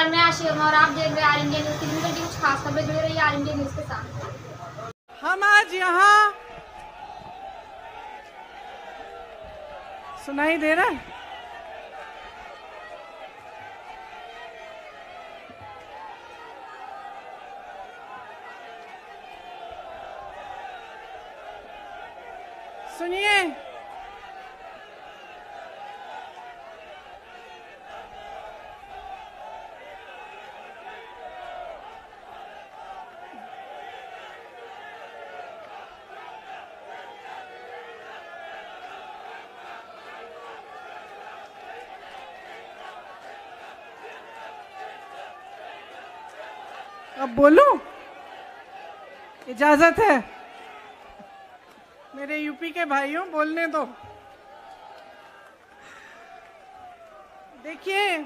नमस्कार, मैं आशिमा और आप देख रहे हैं आर इंडिया न्यूज। दिन भर की कुछ खास खबरें जुड़े रही आर इंडिया न्यूज के साथ। हम आज यहाँ सुनाई दे रहा है? सुनिए, अब बोलूं? इजाजत है? मेरे यूपी के भाइयों, बोलने दो। देखिए,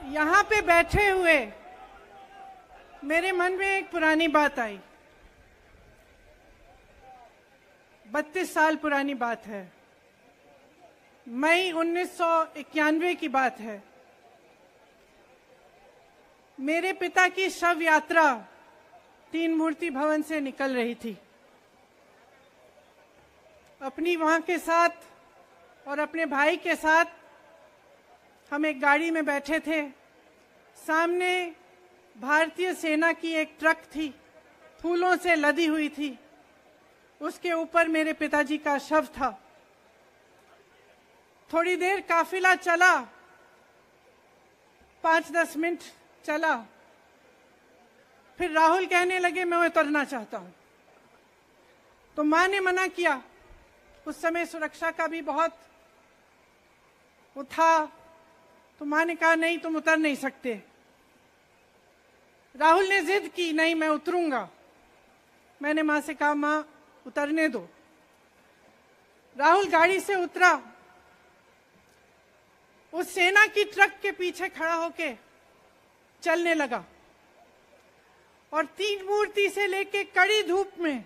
यहाँ पे बैठे हुए मेरे मन में एक पुरानी बात आई। 32 साल पुरानी बात है। मई 1991 की बात है। मेरे पिता की शव यात्रा तीन मूर्ति भवन से निकल रही थी। अपनी मां के साथ और अपने भाई के साथ हम एक गाड़ी में बैठे थे। सामने भारतीय सेना की एक ट्रक थी, फूलों से लदी हुई थी। उसके ऊपर मेरे पिताजी का शव था। थोड़ी देर काफिला चला, 5-10 मिनट चला। फिर राहुल कहने लगे मैं उतरना चाहता हूं। तो मां ने मना किया। उस समय सुरक्षा का भी बहुत वो था, तो मां ने कहा नहीं, तुम उतर नहीं सकते। राहुल ने जिद की, नहीं मैं उतरूंगा। मैंने मां से कहा मां उतरने दो। राहुल गाड़ी से उतरा। उस सेना की ट्रक के पीछे खड़ा होके चलने लगा और तीन मूर्ति से लेके कड़ी धूप में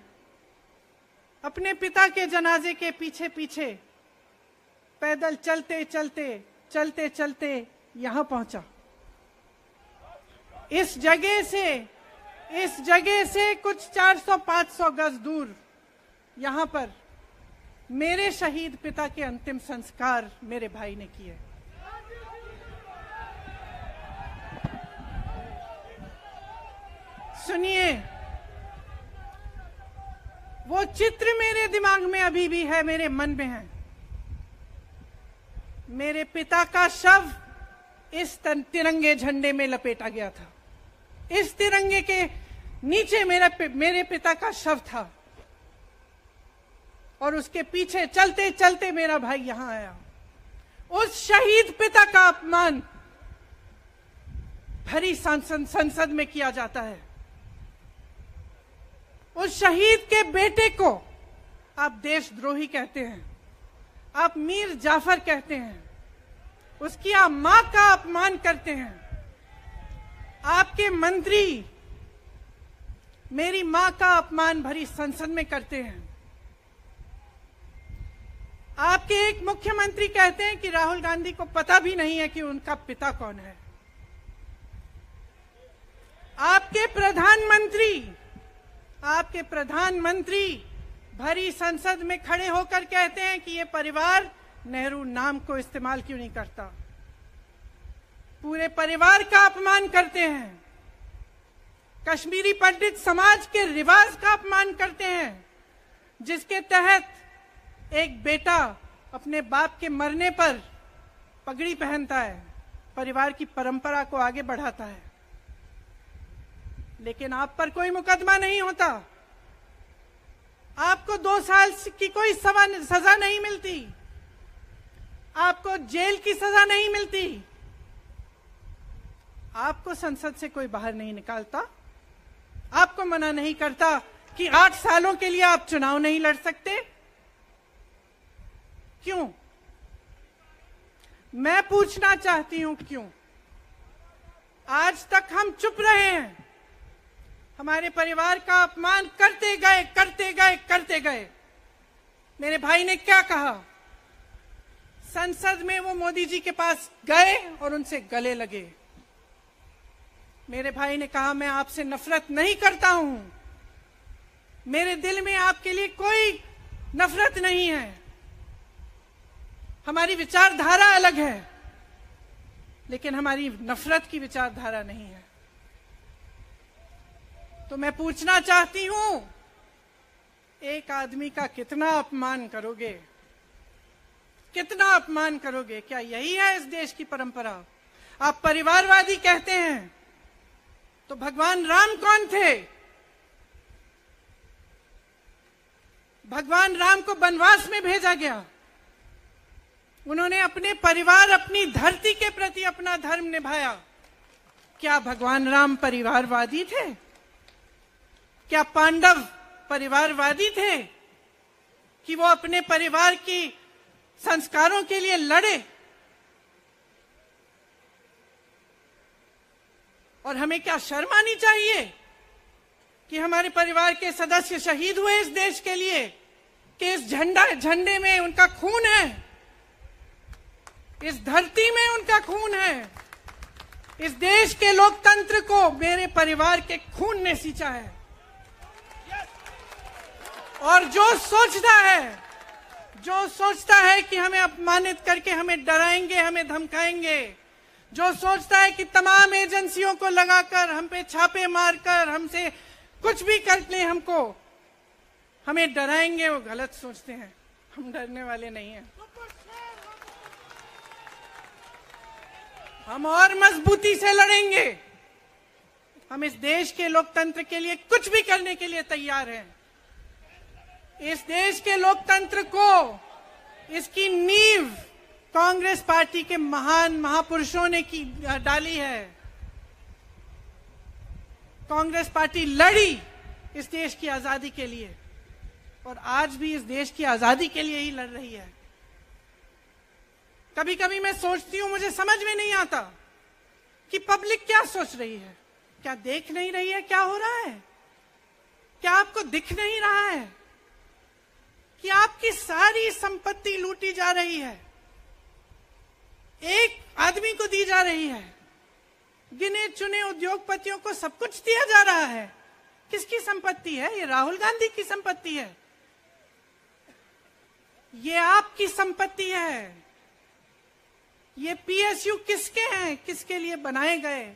अपने पिता के जनाजे के पीछे पीछे पैदल चलते चलते चलते चलते यहां पहुंचा। इस जगह से कुछ 400-500 गज दूर यहां पर मेरे शहीद पिता के अंतिम संस्कार मेरे भाई ने किए। सुनिए, वो चित्र मेरे दिमाग में अभी भी है, मेरे मन में है। मेरे पिता का शव इस तिरंगे झंडे में लपेटा गया था। इस तिरंगे के नीचे मेरे पिता का शव था और उसके पीछे चलते चलते मेरा भाई यहां आया। उस शहीद पिता का अपमान भरी संसद में किया जाता है। उस शहीद के बेटे को आप देशद्रोही कहते हैं, आप मीर जाफर कहते हैं, उसकी आप मां का अपमान करते हैं। आपके मंत्री मेरी मां का अपमान भरी संसद में करते हैं। आपके एक मुख्यमंत्री कहते हैं कि राहुल गांधी को पता भी नहीं है कि उनका पिता कौन है। आपके प्रधानमंत्री भरी संसद में खड़े होकर कहते हैं कि ये परिवार नेहरू नाम को इस्तेमाल क्यों नहीं करता। पूरे परिवार का अपमान करते हैं। कश्मीरी पंडित समाज के रिवाज का अपमान करते हैं, जिसके तहत एक बेटा अपने बाप के मरने पर पगड़ी पहनता है, परिवार की परंपरा को आगे बढ़ाता है। लेकिन आप पर कोई मुकदमा नहीं होता। आपको 2 साल की कोई सजा नहीं मिलती। आपको जेल की सजा नहीं मिलती। आपको संसद से कोई बाहर नहीं निकालता। आपको मना नहीं करता कि 8 सालों के लिए आप चुनाव नहीं लड़ सकते। क्यों? मैं पूछना चाहती हूं, क्यों? आज तक हम चुप रहे हैं। हमारे परिवार का अपमान करते गए। मेरे भाई ने क्या कहा? संसद में वो मोदी जी के पास गए और उनसे गले लगे। मेरे भाई ने कहा, मैं आपसे नफरत नहीं करता हूं, मेरे दिल में आपके लिए कोई नफरत नहीं है, हमारी विचारधारा अलग है, लेकिन हमारी नफरत की विचारधारा नहीं है। तो मैं पूछना चाहती हूं, एक आदमी का कितना अपमान करोगे, कितना अपमान करोगे? क्या यही है इस देश की परंपरा? आप परिवारवादी कहते हैं, तो भगवान राम कौन थे? भगवान राम को वनवास में भेजा गया, उन्होंने अपने परिवार, अपनी धरती के प्रति अपना धर्म निभाया। क्या भगवान राम परिवारवादी थे? क्या पांडव परिवारवादी थे कि वो अपने परिवार की संस्कारों के लिए लड़े? और हमें क्या शर्म आनी चाहिए कि हमारे परिवार के सदस्य शहीद हुए इस देश के लिए, कि इस झंडे में उनका खून है, इस धरती में उनका खून है, इस देश के लोकतंत्र को मेरे परिवार के खून ने सींचा है। और जो सोचता है कि हमें अपमानित करके हमें डराएंगे, हमें धमकाएंगे, जो सोचता है कि तमाम एजेंसियों को लगाकर हम पे छापे मारकर हमसे कुछ भी कर ले, हमको हमें डराएंगे, वो गलत सोचते हैं। हम डरने वाले नहीं हैं। हम और मजबूती से लड़ेंगे। हम इस देश के लोकतंत्र के लिए कुछ भी करने के लिए तैयार हैं। इस देश के लोकतंत्र को, इसकी नींव कांग्रेस पार्टी के महान महापुरुषों ने डाली है। कांग्रेस पार्टी लड़ी इस देश की आजादी के लिए, और आज भी इस देश की आजादी के लिए ही लड़ रही है। कभी कभी मैं सोचती हूं, मुझे समझ में नहीं आता कि पब्लिक क्या सोच रही है। क्या देख नहीं रही है क्या हो रहा है? क्या आपको दिख नहीं रहा है कि आपकी सारी संपत्ति लूटी जा रही है, एक आदमी को दी जा रही है, गिने चुने उद्योगपतियों को सब कुछ दिया जा रहा है? किसकी संपत्ति है? ये राहुल गांधी की संपत्ति है, ये आपकी संपत्ति है। ये पीएसयू किसके हैं? किसके लिए बनाए गए?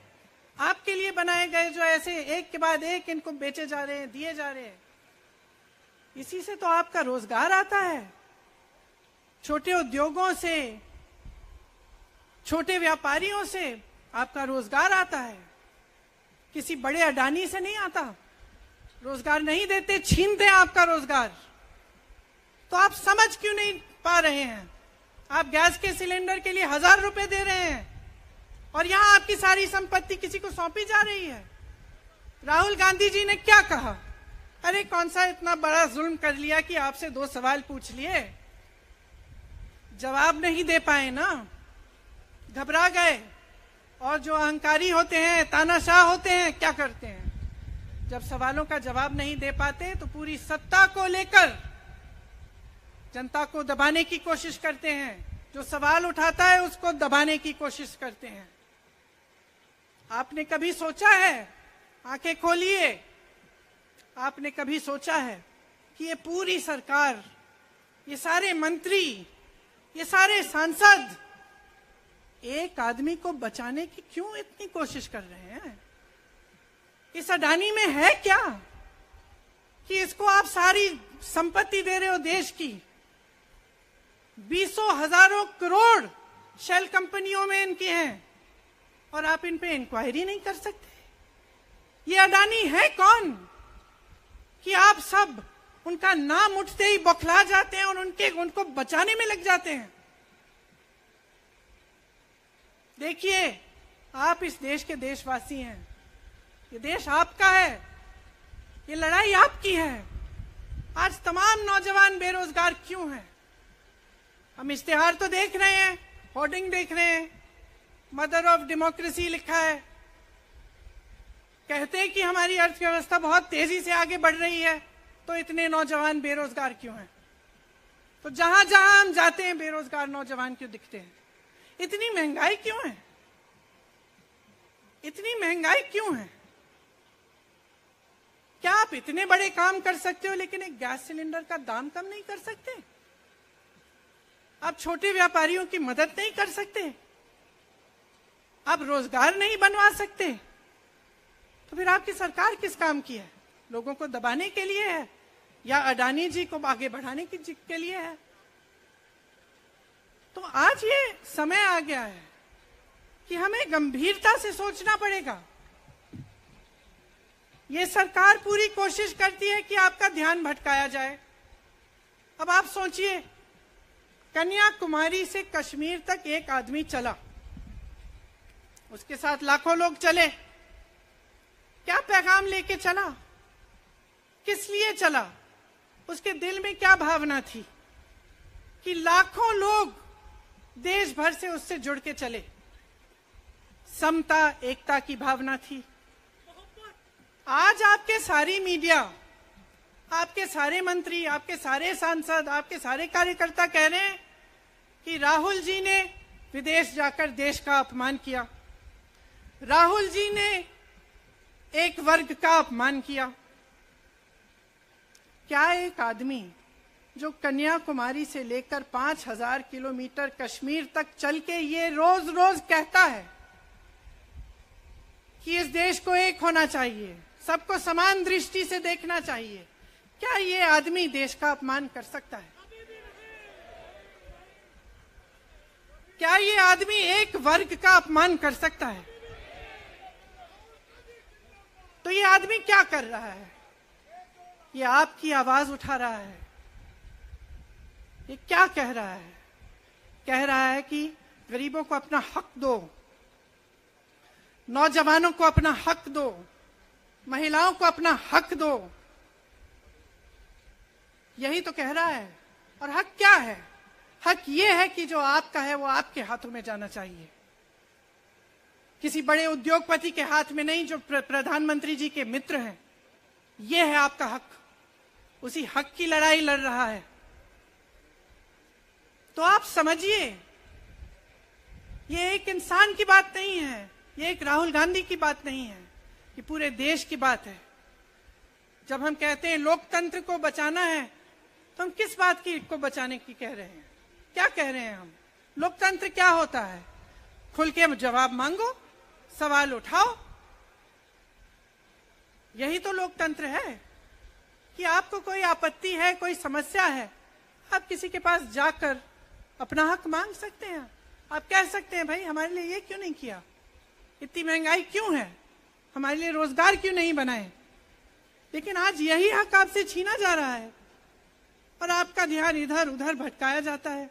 आपके लिए बनाए गए, जो ऐसे एक के बाद एक इनको बेचे जा रहे हैं, दिए जा रहे हैं। इसी से तो आपका रोजगार आता है। छोटे उद्योगों से, छोटे व्यापारियों से आपका रोजगार आता है। किसी बड़े अडानी से नहीं आता। रोजगार नहीं देते, छीनते हैं आपका रोजगार। तो आप समझ क्यों नहीं पा रहे हैं? आप गैस के सिलेंडर के लिए 1000 रुपए दे रहे हैं, और यहां आपकी सारी संपत्ति किसी को सौंपी जा रही है। राहुल गांधी जी ने क्या कहा? अरे कौन सा इतना बड़ा जुल्म कर लिया कि आपसे 2 सवाल पूछ लिए, जवाब नहीं दे पाए ना, घबरा गए। और जो अहंकारी होते हैं, तानाशाह होते हैं, क्या करते हैं? जब सवालों का जवाब नहीं दे पाते तो पूरी सत्ता को लेकर जनता को दबाने की कोशिश करते हैं। जो सवाल उठाता है उसको दबाने की कोशिश करते हैं। आपने कभी सोचा है, आंखें खोलिए, आपने कभी सोचा है कि ये पूरी सरकार, ये सारे मंत्री, ये सारे सांसद एक आदमी को बचाने की क्यों इतनी कोशिश कर रहे हैं? इस अडानी में है क्या कि इसको आप सारी संपत्ति दे रहे हो देश की? 20 हजारों करोड़ शेल कंपनियों में इनके हैं, और आप इन पे इंक्वायरी नहीं कर सकते? ये अडानी है कौन कि आप सब उनका नाम उठते ही बौखला जाते हैं और उनको बचाने में लग जाते हैं? देखिए, आप इस देश के देशवासी हैं, ये देश आपका है, ये लड़ाई आपकी है। आज तमाम नौजवान बेरोजगार क्यों हैं? हम इश्तिहार तो देख रहे हैं, होर्डिंग देख रहे हैं, मदर ऑफ डेमोक्रेसी लिखा है, कहते हैं कि हमारी अर्थव्यवस्था बहुत तेजी से आगे बढ़ रही है, तो इतने नौजवान बेरोजगार क्यों हैं? तो जहां जहां हम जाते हैं बेरोजगार नौजवान क्यों दिखते हैं? इतनी महंगाई क्यों है? इतनी महंगाई क्यों है? क्या आप इतने बड़े काम कर सकते हो लेकिन एक गैस सिलेंडर का दाम कम नहीं कर सकते? आप छोटे व्यापारियों की मदद नहीं कर सकते? आप रोजगार नहीं बनवा सकते? तो फिर आपकी सरकार किस काम की है? लोगों को दबाने के लिए है या अडानी जी को आगे बढ़ाने के लिए है? तो आज ये समय आ गया है कि हमें गंभीरता से सोचना पड़ेगा। ये सरकार पूरी कोशिश करती है कि आपका ध्यान भटकाया जाए। अब आप सोचिए, कन्याकुमारी से कश्मीर तक एक आदमी चला, उसके साथ लाखों लोग चले। क्या पैगाम लेके चला? किस लिए चला? उसके दिल में क्या भावना थी कि लाखों लोग देश भर से उससे जुड़ के चले? समता, एकता की भावना थी। आज आपके सारी मीडिया, आपके सारे मंत्री, आपके सारे सांसद, आपके सारे कार्यकर्ता कह रहे हैं कि राहुल जी ने विदेश जाकर देश का अपमान किया, राहुल जी ने एक वर्ग का अपमान किया। क्या एक आदमी जो कन्याकुमारी से लेकर 5000 किलोमीटर कश्मीर तक चल के ये रोज रोज कहता है कि इस देश को एक होना चाहिए, सबको समान दृष्टि से देखना चाहिए, क्या ये आदमी देश का अपमान कर सकता है? क्या ये आदमी एक वर्ग का अपमान कर सकता है? तो ये आदमी क्या कर रहा है? ये आपकी आवाज उठा रहा है। ये क्या कह रहा है? कह रहा है कि गरीबों को अपना हक दो, नौजवानों को अपना हक दो, महिलाओं को अपना हक दो। यही तो कह रहा है। और हक क्या है? हक ये है कि जो आपका है वो आपके हाथों में जाना चाहिए, किसी बड़े उद्योगपति के हाथ में नहीं जो प्रधानमंत्री जी के मित्र हैं। ये है आपका हक। उसी हक की लड़ाई लड़ रहा है। तो आप समझिए, ये एक इंसान की बात नहीं है, ये एक राहुल गांधी की बात नहीं है, ये पूरे देश की बात है। जब हम कहते हैं लोकतंत्र को बचाना है, तो हम किस बात को बचाने की कह रहे हैं? क्या कह रहे हैं हम? लोकतंत्र क्या होता है? खुल के जवाब मांगो, सवाल उठाओ। यही तो लोकतंत्र है कि आपको कोई आपत्ति है, कोई समस्या है, आप किसी के पास जाकर अपना हक मांग सकते हैं। आप कह सकते हैं भाई हमारे लिए ये क्यों नहीं किया, इतनी महंगाई क्यों है, हमारे लिए रोजगार क्यों नहीं बनाए। लेकिन आज यही हक आपसे छीना जा रहा है और आपका ध्यान इधर उधर भटकाया जाता है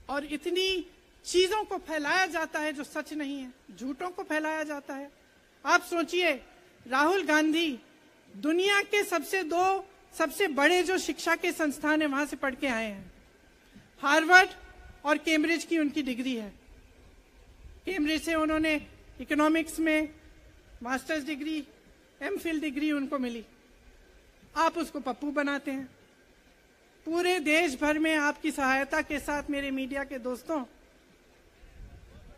और इतनी चीजों को फैलाया जाता है जो सच नहीं है, झूठों को फैलाया जाता है। आप सोचिए, राहुल गांधी दुनिया के सबसे बड़े जो शिक्षा के संस्थान है वहां से पढ़ के आए हैं। हार्वर्ड और कैम्ब्रिज की उनकी डिग्री है। कैम्ब्रिज से उन्होंने इकोनॉमिक्स में मास्टर्स डिग्री, एमफिल डिग्री उनको मिली। आप उसको पप्पू बनाते हैं। पूरे देश भर में आपकी सहायता के साथ मेरे मीडिया के दोस्तों,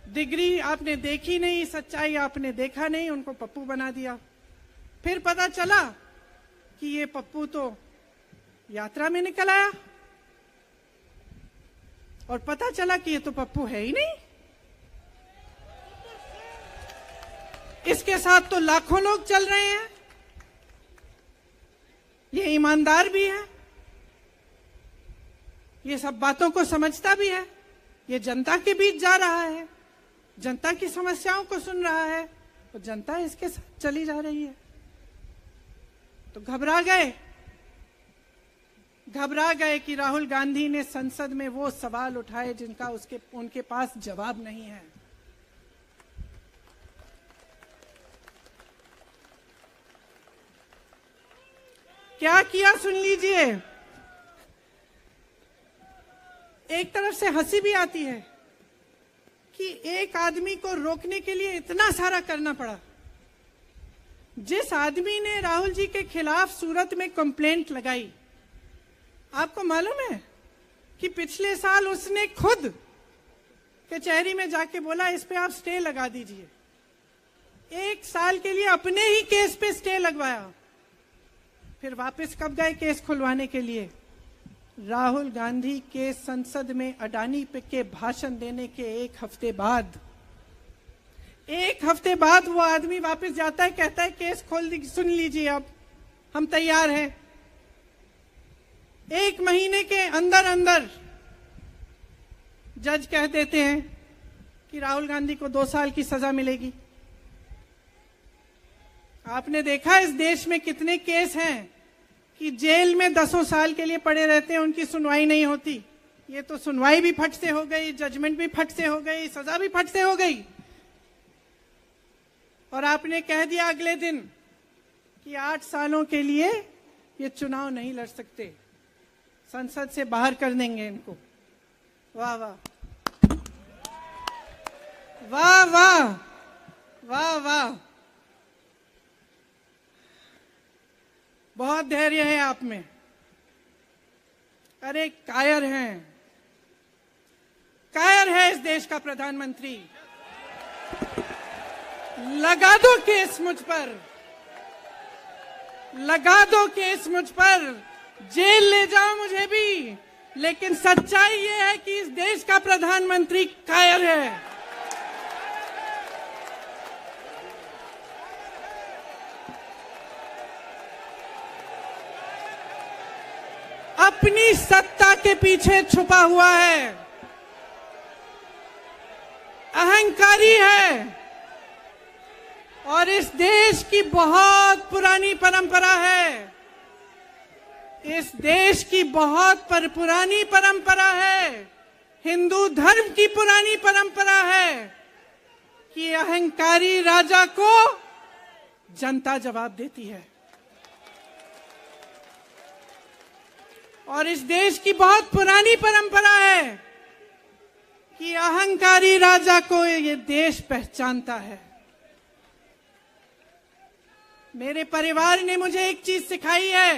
डिग्री आपने देखी नहीं, सच्चाई आपने देखा नहीं, उनको पप्पू बना दिया। फिर पता चला कि ये पप्पू तो यात्रा में निकल आया और पता चला कि ये तो पप्पू है ही नहीं। इसके साथ तो लाखों लोग चल रहे हैं। ये ईमानदार भी है, ये सब बातों को समझता भी है, ये जनता के बीच जा रहा है, जनता की समस्याओं को सुन रहा है, तो जनता इसके साथ चली जा रही है। तो घबरा गए कि राहुल गांधी ने संसद में वो सवाल उठाए जिनका उनके पास जवाब नहीं है। क्या किया सुन लीजिए। एक तरफ से हंसी भी आती है कि एक आदमी को रोकने के लिए इतना सारा करना पड़ा। जिस आदमी ने राहुल जी के खिलाफ सूरत में कंप्लेंट लगाई, आपको मालूम है कि पिछले साल उसने खुद कचहरी में जाके बोला इस पे आप स्टे लगा दीजिए। 1 साल के लिए अपने ही केस पे स्टे लगवाया। फिर वापस कब गए केस खुलवाने के लिए? राहुल गांधी के संसद में अडानी पे के भाषण देने के 1 हफ्ते बाद, 1 हफ्ते बाद वो आदमी वापस जाता है, कहता है केस खोल दी, सुन लीजिए अब हम तैयार हैं। 1 महीने के अंदर अंदर जज कह देते हैं कि राहुल गांधी को 2 साल की सजा मिलेगी। आपने देखा इस देश में कितने केस हैं कि जेल में 10 साल के लिए पड़े रहते हैं, उनकी सुनवाई नहीं होती। ये तो सुनवाई भी फट से हो गई, जजमेंट भी फट से हो गई, सजा भी फट से हो गई। और आपने कह दिया अगले दिन कि 8 सालों के लिए ये चुनाव नहीं लड़ सकते, संसद से बाहर कर देंगे इनको। वाह वाह वाह वाह वाह वाह, बहुत धैर्य है आप में। अरे कायर हैं, कायर है इस देश का प्रधानमंत्री। लगा दो केस मुझ पर, लगा दो केस मुझ पर, जेल ले जाओ मुझे भी, लेकिन सच्चाई ये है कि इस देश का प्रधानमंत्री कायर है। अपनी सत्ता के पीछे छुपा हुआ है, अहंकारी है। और इस देश की बहुत पुरानी परंपरा है, इस देश की बहुत पुरानी परंपरा है, हिंदू धर्म की पुरानी परंपरा है कि अहंकारी राजा को जनता जवाब देती है। और इस देश की बहुत पुरानी परंपरा है कि अहंकारी राजा को ये देश पहचानता है। मेरे परिवार ने मुझे एक चीज सिखाई है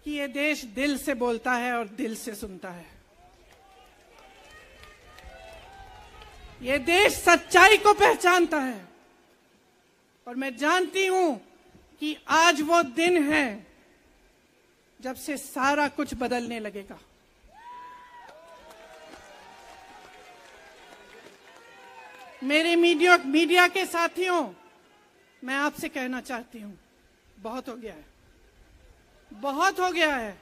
कि ये देश दिल से बोलता है और दिल से सुनता है। ये देश सच्चाई को पहचानता है। और मैं जानती हूं कि आज वो दिन है जब से सारा कुछ बदलने लगेगा। मेरे मीडिया के साथियों, मैं आपसे कहना चाहती हूं, बहुत हो गया है, बहुत हो गया है।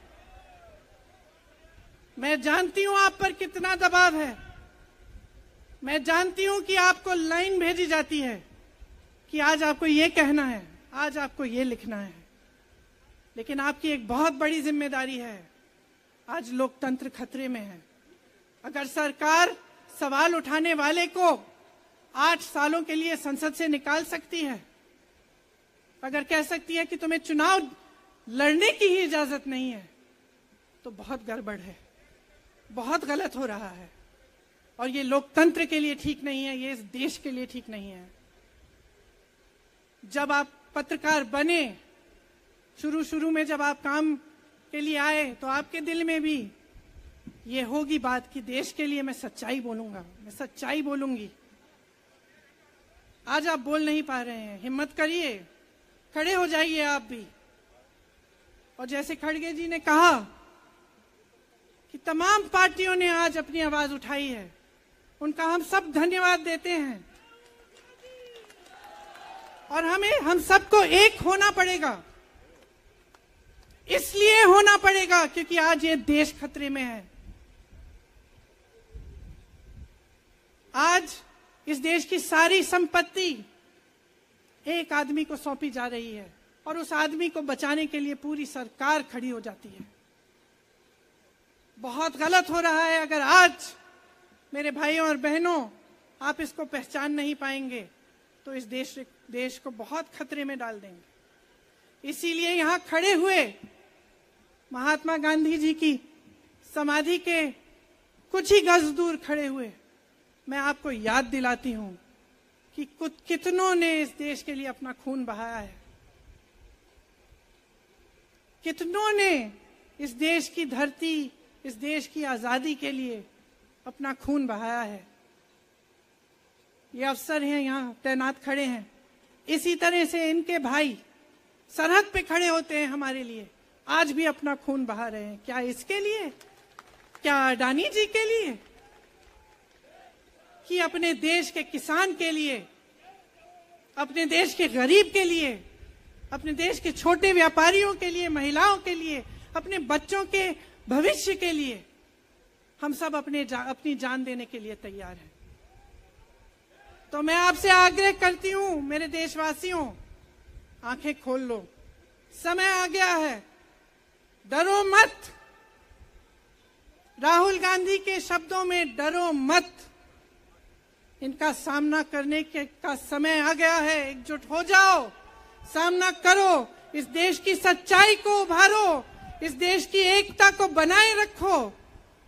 मैं जानती हूं आप पर कितना दबाव है। मैं जानती हूं कि आपको लाइन भेजी जाती है कि आज आपको ये कहना है, आज आपको ये लिखना है। लेकिन आपकी एक बहुत बड़ी जिम्मेदारी है। आज लोकतंत्र खतरे में है। अगर सरकार सवाल उठाने वाले को 8 सालों के लिए संसद से निकाल सकती है, अगर कह सकती है कि तुम्हें चुनाव लड़ने की ही इजाजत नहीं है, तो बहुत गड़बड़ है, बहुत गलत हो रहा है। और ये लोकतंत्र के लिए ठीक नहीं है, ये इस देश के लिए ठीक नहीं है। जब आप पत्रकार बने, शुरू में जब आप काम के लिए आए, तो आपके दिल में भी ये होगी बात कि देश के लिए मैं सच्चाई बोलूंगा, मैं सच्चाई बोलूंगी। आज आप बोल नहीं पा रहे हैं, हिम्मत करिए, खड़े हो जाइए आप भी। और जैसे खड़गे जी ने कहा कि तमाम पार्टियों ने आज अपनी आवाज उठाई है, उनका हम सब धन्यवाद देते हैं। और हम सबको एक होना पड़ेगा। इसलिए होना पड़ेगा क्योंकि आज ये देश खतरे में है। आज इस देश की सारी संपत्ति एक आदमी को सौंपी जा रही है और उस आदमी को बचाने के लिए पूरी सरकार खड़ी हो जाती है। बहुत गलत हो रहा है। अगर आज मेरे भाइयों और बहनों आप इसको पहचान नहीं पाएंगे तो इस देश को बहुत खतरे में डाल देंगे। इसीलिए यहां खड़े हुए महात्मा गांधी जी की समाधि के कुछ ही गज दूर खड़े हुए मैं आपको याद दिलाती हूं कि कितनों ने इस देश के लिए अपना खून बहाया है। कितनों ने इस देश की धरती, इस देश की आजादी के लिए अपना खून बहाया है। ये अफसर हैं यहाँ तैनात खड़े हैं, इसी तरह से इनके भाई सरहद पे खड़े होते हैं हमारे लिए, आज भी अपना खून बहा रहे हैं। क्या इसके लिए? क्या अडानी जी के लिए? कि अपने देश के किसान के लिए, अपने देश के गरीब के लिए, अपने देश के छोटे व्यापारियों के लिए, महिलाओं के लिए, अपने बच्चों के भविष्य के लिए हम सब अपनी जान देने के लिए तैयार हैं। तो मैं आपसे आग्रह करती हूं, मेरे देशवासियों, आंखें खोल लो, समय आ गया है, डरो मत। राहुल गांधी के शब्दों में डरो मत, इनका सामना करने का समय आ गया है। एकजुट हो जाओ, सामना करो, इस देश की सच्चाई को उभारो, इस देश की एकता को बनाए रखो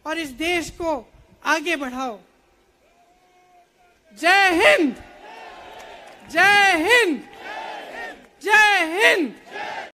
और इस देश को आगे बढ़ाओ। जय हिंद, जय हिंद।